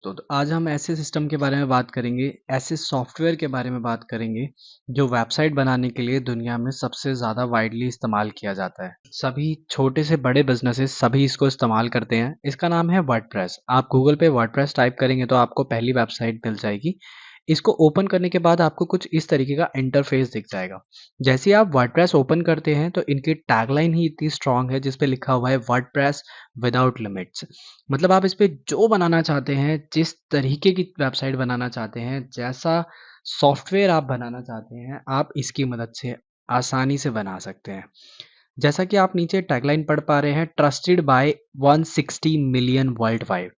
तो आज हम ऐसे सिस्टम के बारे में बात करेंगे, ऐसे सॉफ्टवेयर के बारे में बात करेंगे, जो वेबसाइट बनाने के लिए दुनिया में सबसे ज़्यादा वाइडली इस्तेमाल किया जाता है। सभी छोटे से बड़े बिज़नेसेस सभी इसको इस्तेमाल करते हैं। इसका नाम है वर्डप्रेस। आप गूगल पे वर्डप्रेस टाइप करेंगे तो आपको पहली वेबसाइट मिल जाएगी। इसको ओपन करने के बाद आपको कुछ इस तरीके का इंटरफेस दिख जाएगा। जैसे ही आप वर्डप्रेस ओपन करते हैं तो इनकी टैगलाइन ही इतनी स्ट्रॉन्ग है जिस पे लिखा हुआ है वर्डप्रेस विदाउट लिमिट्स। मतलब आप इस पे जो बनाना चाहते हैं, जिस तरीके की वेबसाइट बनाना चाहते हैं, जैसा सॉफ्टवेयर आप बनाना चाहते हैं, आप इसकी मदद से आसानी से बना सकते हैं। जैसा कि आप नीचे टैगलाइन पढ़ पा रहे हैं, trusted bye 160 million world wide.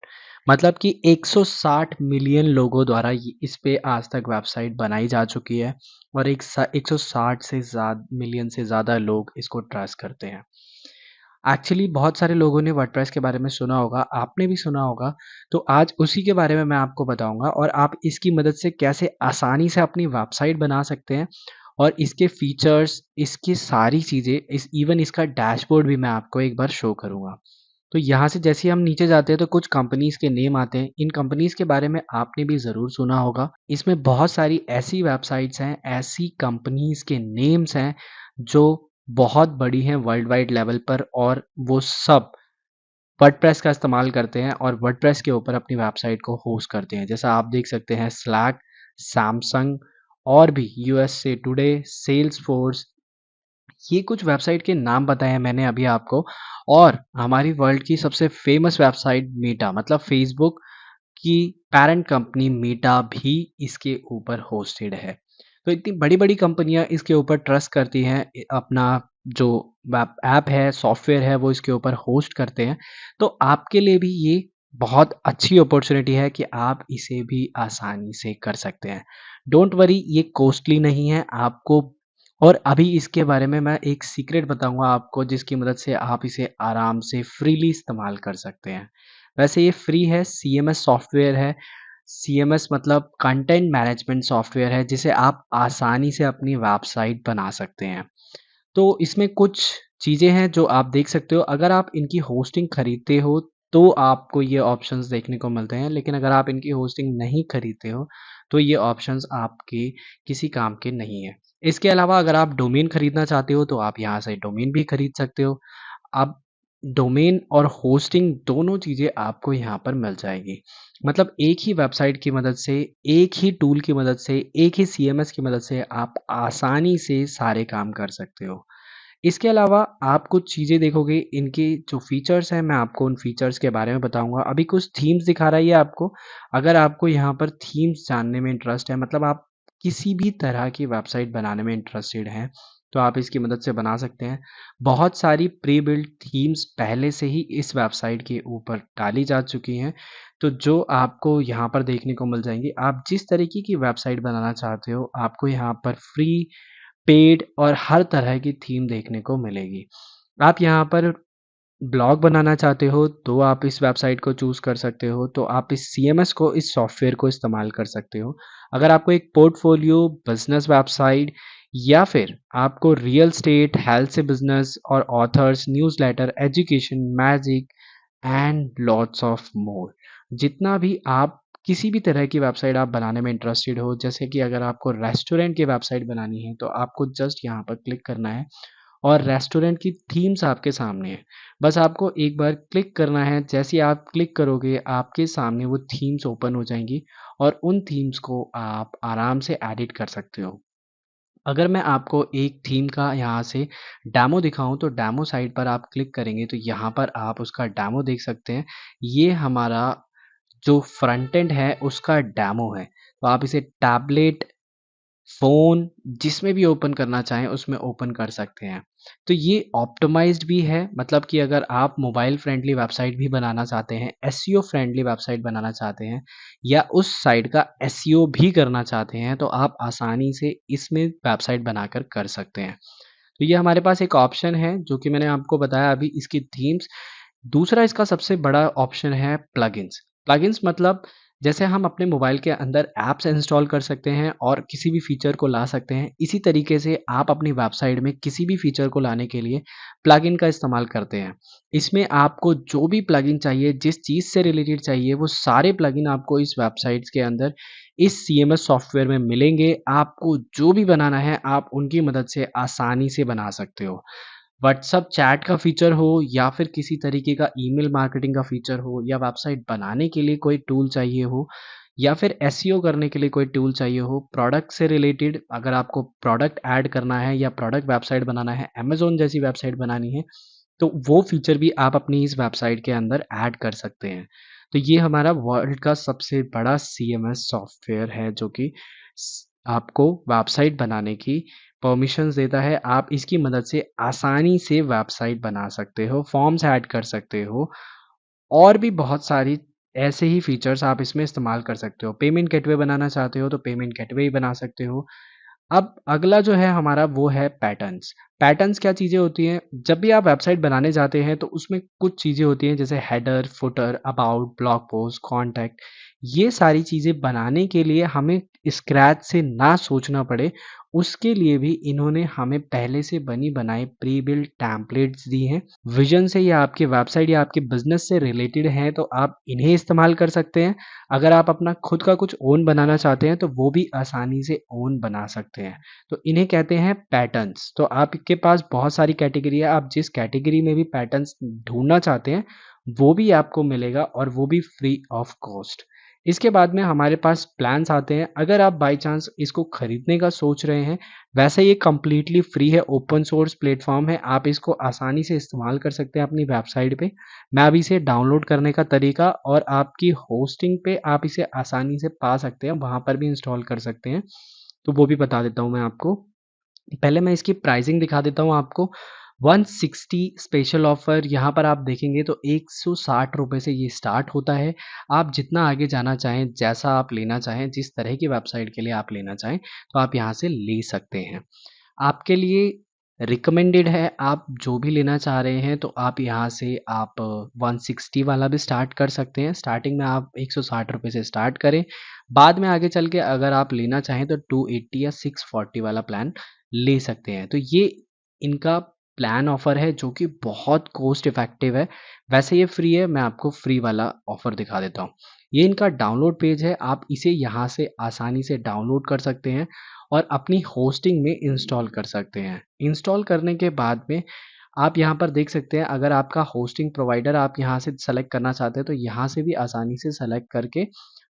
मतलब कि 160 मिलियन लोगों द्वारा इस पे आज तक वेबसाइट बनाई जा चुकी है और 160 से मिलियन से ज़्यादा लोग इसको ट्रस्ट करते हैं। एक्चुअली बहुत सारे लोगों ने वर्डप्रेस के बारे में सुना होगा, आपने भी सुना होगा, तो आज उसी के बारे में मैं आपको बताऊँगा और आप इसकी मदद से कैसे आसानी से अपनी वेबसाइट बना सकते हैं और इसके फीचर्स, इसकी सारी चीज़ें, इस इवन इसका डैशबोर्ड भी मैं आपको एक बार शो करूँगा। तो यहाँ से जैसे ही हम नीचे जाते हैं तो कुछ कंपनीज़ के नेम आते हैं, इन कंपनीज़ के बारे में आपने भी ज़रूर सुना होगा। इसमें बहुत सारी ऐसी वेबसाइट्स हैं, ऐसी कंपनीज़ के नेम्स हैं, जो बहुत बड़ी हैं वर्ल्ड वाइड लेवल पर और वो सब वर्डप्रेस का इस्तेमाल करते हैं और वर्डप्रेस के ऊपर अपनी वेबसाइट को होस्ट करते हैं। जैसा आप देख सकते हैं स्लैक, सैमसंग और भी यूएसए टुडे, सेल्सफोर्स, ये कुछ वेबसाइट के नाम बताए हैं मैंने अभी आपको। और हमारी वर्ल्ड की सबसे फेमस वेबसाइट मेटा मतलब फेसबुक की पैरेंट कंपनी मेटा भी इसके ऊपर होस्टेड है। तो इतनी बड़ी-बड़ी कंपनियाँ इसके ऊपर ट्रस्ट करती हैं, अपना जो वेब ऐप है, सॉफ्टवेयर है, वो इसके ऊपर होस्ट करते हैं। तो आपके लिए भी ये बहुत अच्छी अपॉर्च्युनिटी है कि आप इसे भी आसानी से कर सकते हैं। डोंट वरी, ये कॉस्टली नहीं है आपको। और अभी इसके बारे में मैं एक सीक्रेट बताऊँगा आपको जिसकी मदद से आप इसे आराम से फ्रीली इस्तेमाल कर सकते हैं। वैसे ये फ्री है, सीएमएस सॉफ्टवेयर है। सीएमएस मतलब कंटेंट मैनेजमेंट सॉफ्टवेयर है जिसे आप आसानी से अपनी वेबसाइट बना सकते हैं। तो इसमें कुछ चीज़ें हैं जो आप देख सकते हो। अगर आप इनकी होस्टिंग खरीदते हो तो आपको ये ऑप्शंस देखने को मिलते हैं, लेकिन अगर आप इनकी होस्टिंग नहीं खरीदते हो तो ये ऑप्शंस आपके किसी काम के नहीं है। इसके अलावा अगर आप डोमेन खरीदना चाहते हो तो आप यहाँ से डोमेन भी खरीद सकते हो। अब डोमेन और होस्टिंग दोनों चीज़ें आपको यहाँ पर मिल जाएगी। मतलब एक ही वेबसाइट की मदद से, एक ही टूल की मदद से, एक ही सीएमएस की मदद से आप आसानी से सारे काम कर सकते हो। इसके अलावा आप कुछ चीज़ें देखोगे, इनके जो फीचर्स हैं मैं आपको उन फीचर्स के बारे में बताऊँगा। अभी कुछ थीम्स दिखा रहा है ये आपको। अगर आपको यहाँ पर थीम्स जानने में इंटरेस्ट है, मतलब आप किसी भी तरह की वेबसाइट बनाने में इंटरेस्टेड हैं, तो आप इसकी मदद से बना सकते हैं। बहुत सारी प्री बिल्ट थीम्स पहले से ही इस वेबसाइट के ऊपर डाली जा चुकी हैं, तो जो आपको यहाँ पर देखने को मिल जाएँगी। आप जिस तरीके की वेबसाइट बनाना चाहते हो, आपको यहाँ पर फ्री, पेड और हर तरह की थीम देखने को मिलेगी। आप यहाँ पर ब्लॉग बनाना चाहते हो तो आप इस वेबसाइट को चूज़ कर सकते हो, तो आप इस सीएमएस को, इस सॉफ्टवेयर को इस्तेमाल कर सकते हो। अगर आपको एक पोर्टफोलियो, बिज़नेस वेबसाइट या फिर आपको रियल एस्टेट, हेल्थ से बिज़नेस और authors, newsletter, education, magic and lots of more, जितना भी आप किसी भी तरह की वेबसाइट आप बनाने में इंटरेस्टेड हो, जैसे कि अगर आपको रेस्टोरेंट की वेबसाइट बनानी है तो आपको जस्ट यहाँ पर क्लिक करना है और रेस्टोरेंट की थीम्स आपके सामने है। बस आपको एक बार क्लिक करना है, जैसे ही आप क्लिक करोगे आपके सामने वो थीम्स ओपन हो जाएंगी और उन थीम्स को आप आराम से एडिट कर सकते हो। अगर मैं आपको एक थीम का यहाँ से डेमो दिखाऊँ तो डेमो साइट पर आप क्लिक करेंगे तो यहाँ पर आप उसका डेमो देख सकते हैं। ये हमारा जो फ्रंट एंड है उसका डेमो है। तो आप इसे टैबलेट, फ़ोन जिसमें भी ओपन करना चाहें उसमें ओपन कर सकते हैं। तो ये ऑप्टिमाइज़्ड भी है, मतलब कि अगर आप मोबाइल फ्रेंडली वेबसाइट भी बनाना चाहते हैं, एसईओ फ्रेंडली वेबसाइट बनाना चाहते हैं या उस साइट का एसईओ भी करना चाहते हैं तो आप आसानी से इसमें वेबसाइट बनाकर कर सकते हैं। तो ये हमारे पास एक ऑप्शन है जो कि मैंने आपको बताया अभी, इसकी थीम्स। दूसरा इसका सबसे बड़ा ऑप्शन है प्लगइन्स। प्लगइन्स मतलब जैसे हम अपने मोबाइल के अंदर ऐप्स इंस्टॉल कर सकते हैं और किसी भी फीचर को ला सकते हैं, इसी तरीके से आप अपनी वेबसाइट में किसी भी फीचर को लाने के लिए प्लगइन का इस्तेमाल करते हैं। इसमें आपको जो भी प्लगइन चाहिए, जिस चीज़ से रिलेटेड चाहिए, वो सारे प्लगइन आपको इस वेबसाइट्स के अंदर इस सीएमएस सॉफ्टवेयर में मिलेंगे। आपको जो भी बनाना है, आप उनकी मदद से आसानी से बना सकते हो। व्हाट्सएप चैट का फीचर हो या फिर किसी तरीके का ईमेल मार्केटिंग का फीचर हो या वेबसाइट बनाने के लिए कोई टूल चाहिए हो या फिर एसईओ करने के लिए कोई टूल चाहिए हो, प्रोडक्ट से रिलेटेड अगर आपको प्रोडक्ट ऐड करना है या प्रोडक्ट वेबसाइट बनाना है, अमेज़न जैसी वेबसाइट बनानी है, तो वो फीचर भी आप अपनी इस वेबसाइट के अंदर ऐड कर सकते हैं। तो ये हमारा वर्ल्ड का सबसे बड़ा सीएमएस सॉफ्टवेयर है जो कि आपको वेबसाइट बनाने की परमिशंस देता है। आप इसकी मदद से आसानी से वेबसाइट बना सकते हो, फॉर्म्स ऐड कर सकते हो और भी बहुत सारी ऐसे ही फीचर्स आप इसमें इस्तेमाल कर सकते हो। पेमेंट गेटवे बनाना चाहते हो तो पेमेंट गेटवे ही बना सकते हो। अब अगला जो है हमारा वो है पैटर्न्स। पैटर्न्स क्या चीज़ें होती हैं? जब भी आप वेबसाइट बनाने जाते हैं तो उसमें कुछ चीज़ें होती हैं जैसे header, footer, about, blog post, contact. ये सारी चीज़ें बनाने के लिए हमें स्क्रैच से ना सोचना पड़े, उसके लिए भी इन्होंने हमें पहले से बनी बनाई प्री बिल्ट टेम्पलेट्स दी हैं। विज़न से या आपकी वेबसाइट या आपके बिज़नेस से रिलेटेड हैं तो आप इन्हें इस्तेमाल कर सकते हैं। अगर आप अपना खुद का कुछ ओन बनाना चाहते हैं तो वो भी आसानी से ओन बना सकते हैं। तो इन्हें कहते हैं पैटर्न्स। तो आपके पास बहुत सारी कैटेगरी है, आप जिस कैटेगरी में भी पैटर्न्स ढूँढना चाहते हैं, वो भी आपको मिलेगा और वो भी फ्री ऑफ कॉस्ट। इसके बाद में हमारे पास प्लान्स आते हैं, अगर आप बाय चांस इसको खरीदने का सोच रहे हैं, वैसे ये कंप्लीटली फ्री है, ओपन सोर्स प्लेटफ़ॉर्म है, आप इसको आसानी से इस्तेमाल कर सकते हैं अपनी वेबसाइट पे। मैं अभी इसे डाउनलोड करने का तरीका और आपकी होस्टिंग पे आप इसे आसानी से पा सकते हैं, वहाँ पर भी इंस्टॉल कर सकते हैं। तो वो भी बता देता हूँ मैं आपको। पहले मैं इसकी प्राइसिंग दिखा देता हूँ आपको। 160 स्पेशल ऑफ़र यहाँ पर आप देखेंगे तो ₹160 से ये स्टार्ट होता है। आप जितना आगे जाना चाहें, जैसा आप लेना चाहें, जिस तरह की वेबसाइट के लिए आप लेना चाहें, तो आप यहाँ से ले सकते हैं। आपके लिए रिकमेंडेड है, आप जो भी लेना चाह रहे हैं तो आप यहाँ से आप 160 वाला भी स्टार्ट कर सकते हैं। स्टार्टिंग में आप ₹160 से स्टार्ट करें, बाद में आगे चल के अगर आप लेना चाहें तो 280 या 640 वाला प्लान ले सकते हैं। तो ये इनका प्लान ऑफ़र है जो कि बहुत कॉस्ट इफ़ेक्टिव है। वैसे ये फ्री है, मैं आपको फ्री वाला ऑफ़र दिखा देता हूँ। ये इनका डाउनलोड पेज है, आप इसे यहाँ से आसानी से डाउनलोड कर सकते हैं और अपनी होस्टिंग में इंस्टॉल कर सकते हैं। इंस्टॉल करने के बाद में आप यहाँ पर देख सकते हैं अगर आपका होस्टिंग प्रोवाइडर आप यहाँ से सेलेक्ट करना चाहते हैं तो यहाँ से भी आसानी से सेलेक्ट करके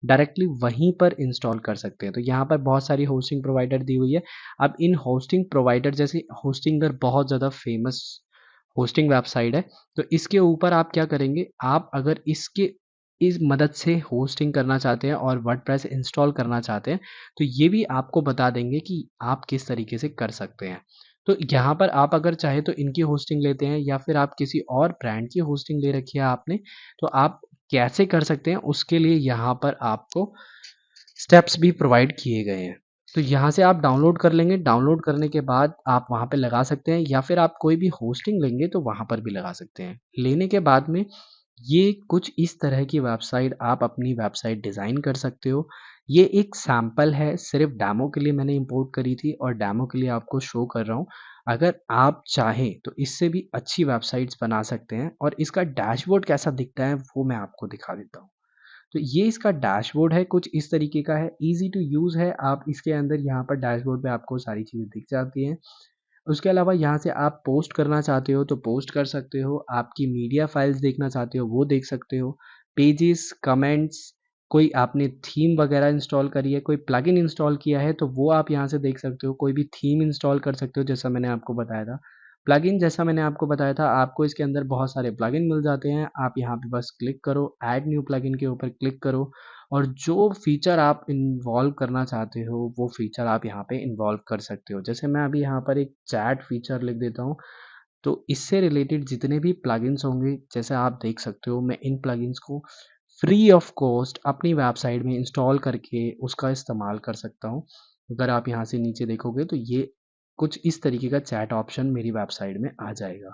डायरेक्टली वहीं पर इंस्टॉल कर सकते हैं। तो यहाँ पर बहुत सारी होस्टिंग प्रोवाइडर दी हुई है। अब इन होस्टिंग प्रोवाइडर जैसे होस्टिंगर बहुत ज़्यादा फेमस होस्टिंग वेबसाइट है। तो इसके ऊपर आप क्या करेंगे, आप अगर इसके इस मदद से होस्टिंग करना चाहते हैं और वर्डप्रेस इंस्टॉल करना चाहते हैं, तो ये भी आपको बता देंगे कि आप किस तरीके से कर सकते हैं। तो यहाँ पर आप अगर चाहें तो इनकी होस्टिंग लेते हैं या फिर आप किसी और ब्रांड की होस्टिंग ले रखी है आपने, तो आप कैसे कर सकते हैं उसके लिए यहाँ पर आपको स्टेप्स भी प्रोवाइड किए गए हैं। तो यहाँ से आप डाउनलोड कर लेंगे, डाउनलोड करने के बाद आप वहाँ पे लगा सकते हैं या फिर आप कोई भी होस्टिंग लेंगे तो वहाँ पर भी लगा सकते हैं। लेने के बाद में ये कुछ इस तरह की वेबसाइट आप अपनी वेबसाइट डिज़ाइन कर सकते हो। ये एक सैंपल है, सिर्फ़ डेमो के लिए मैंने इम्पोर्ट करी थी और डेमो के लिए आपको शो कर रहा हूँ। अगर आप चाहें तो इससे भी अच्छी वेबसाइट्स बना सकते हैं और इसका डैशबोर्ड कैसा दिखता है वो मैं आपको दिखा देता हूँ। तो ये इसका डैशबोर्ड है, कुछ इस तरीके का है, ईज़ी टू यूज़ है। आप इसके अंदर यहाँ पर डैशबोर्ड पे आपको सारी चीज़ें दिख जाती हैं। उसके अलावा यहाँ से आप पोस्ट करना चाहते हो तो पोस्ट कर सकते हो, आपकी मीडिया फाइल्स देखना चाहते हो वो देख सकते हो, पेजेस, कमेंट्स, कोई आपने थीम वगैरह इंस्टॉल करी है, कोई प्लगइन इंस्टॉल किया है तो वो आप यहाँ से देख सकते हो, कोई भी थीम इंस्टॉल कर सकते हो जैसा मैंने आपको बताया था। प्लगइन जैसा मैंने आपको बताया था, आपको इसके अंदर बहुत सारे प्लगइन मिल जाते हैं, आप यहाँ पे बस क्लिक करो, ऐड न्यू प्लगइन के ऊपर क्लिक करो और जो फीचर आप इन्वॉल्व करना चाहते हो, वो फीचर आप यहाँ पे इन्वॉल्व कर सकते हो। जैसे मैं अभी यहाँ पर एक चैट फीचर लिख देता हूँ, तो इससे रिलेटेड जितने भी प्लगइन्स होंगे, जैसे आप देख सकते हो, मैं इन प्लगइन्स को फ्री ऑफ कॉस्ट अपनी वेबसाइट में इंस्टॉल करके उसका इस्तेमाल कर सकता हूँ। अगर आप यहाँ से नीचे देखोगे तो ये कुछ इस तरीके का चैट ऑप्शन मेरी वेबसाइट में आ जाएगा।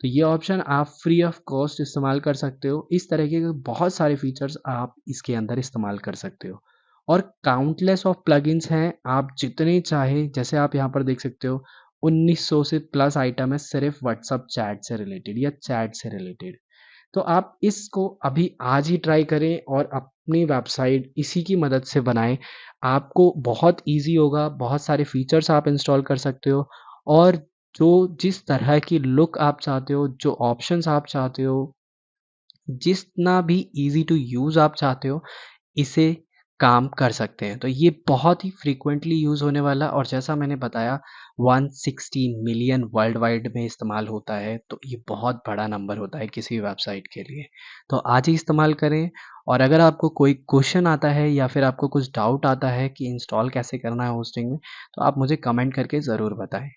तो ये ऑप्शन आप फ्री ऑफ कॉस्ट इस्तेमाल कर सकते हो। इस तरीके के बहुत सारे फीचर्स आप इसके अंदर इस्तेमाल कर सकते हो और काउंटलेस ऑफ प्लगइन्स हैं, आप जितने चाहे जैसे आप यहाँ पर देख सकते हो 1900 से प्लस आइटम है सिर्फ़ व्हाट्सएप चैट से रिलेटेड या चैट से रिलेटेड। तो आप इसको अभी आज ही ट्राई करें और अपनी वेबसाइट इसी की मदद से बनाएँ। आपको बहुत ईज़ी होगा, बहुत सारे फीचर्स आप इंस्टॉल कर सकते हो और जो जिस तरह की लुक आप चाहते हो, जो ऑप्शंस आप चाहते हो, जितना भी ईज़ी टू यूज़ आप चाहते हो, इसे काम कर सकते हैं। तो ये बहुत ही फ्रीक्वेंटली यूज़ होने वाला और जैसा मैंने बताया 116 मिलियन वर्ल्ड वाइड में इस्तेमाल होता है, तो ये बहुत बड़ा नंबर होता है किसी वेबसाइट के लिए। तो आज ही इस्तेमाल करें और अगर आपको कोई क्वेश्चन आता है या फिर आपको कुछ डाउट आता है कि इंस्टॉल कैसे करना है होस्टिंग में, तो आप मुझे कमेंट करके ज़रूर बताएँ।